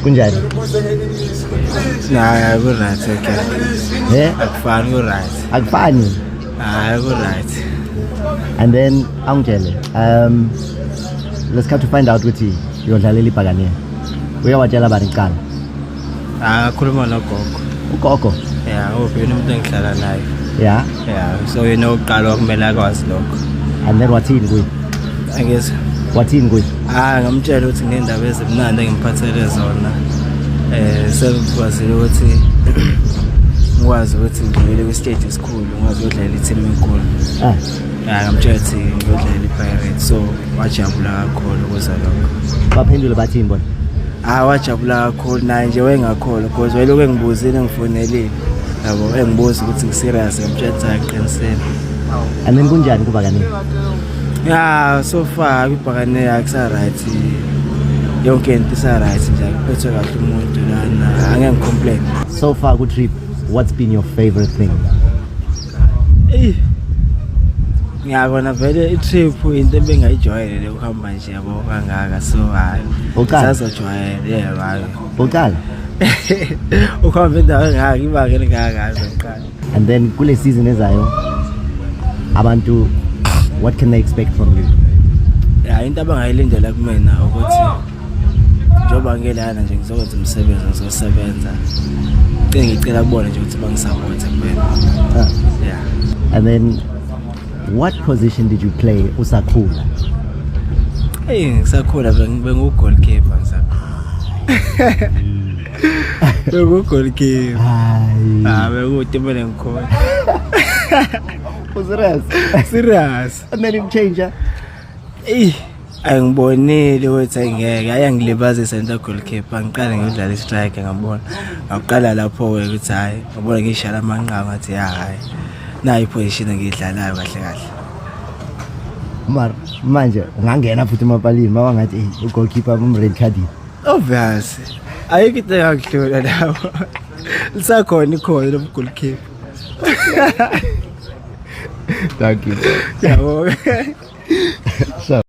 kunjani? Nah, good right, okay. Akufani good right. Akufani. Good right. And then angitshele let's come to find out ukuthi uyodlalela iBhakaniya. Uyawatshela bani kuqala? Khuluma nogogo. Ugogo? Yeah, ubheka umuntu engihlala naye. Yeah. Yeah, so you know uqala kumele akwazi lokho. And then wathini kuyi? Angizwa. Wathini kuyi? Ngamtshela ukuthi ngendaba ezimnandi engiphathele zona. Sekukwazile ukuthi ngikwazi ukuthi ngivele kwi-stage esikhulu, ngikwazi ukudlala i-team enkulu. Ngamtshela ukuthi ngiyodlala iPirates, so wajabula kakhulu ukuza lokho. Baphendule bathini bona? Wajabula kakhulu naye nje wayengakholwa because wayelokhu engibuzile ngifonelile. Yabo engibuza ukuthi ngiserious, ngamtshela ukuthi aqinisele. And then kunjani kuBhakaniya? Yeah, so far iBhakaniya akusa right. Yonke into isa right nje, akuphethwe kahle umuntu lana, angeke ngicomplain. So far ku trip, what's been your favorite thing? Ngiyabona vele i-trip into ebengayijwayele ukuhamba nje yabo kangaka, so hayi. Sazojwayela yebo. Uqala? Ukuhamba indawo engaka ibake lingaka ngiqala. And then kule season ezayo abantu, what can they expect from you? Yeah, into abangayilindela kumina ukuthi njoba ngelana nje ngizokwenza umsebenzi ngizosebenza. Ngicela kubona nje ukuthi bangisupport kuphela. Yeah. And then what position did you play usakhula? Ngisakhula bengu-goalkeeper ngisakhula. Bengu-goalkeeper. Hayi. Bengu-timele ngikhona. Serious? Serious. And then you change. Angibonile ukuthi angeke ayangilibaza center goalkeeper, ngiqale ngiyodlala i-striker ngabona. Ngaqala lapho ukuthi hayi, ngabona ngishala amanqamu ngathi hayi. Nayi position engidlalayo kahle kahle. Manje ungangena futhi emapalini mawangathi ugoalkeeper red card. Obviously. Ayikho into engakudlula lapho. Lisakhona ikhono lobugoalkeeper. Thank you. Yabo. So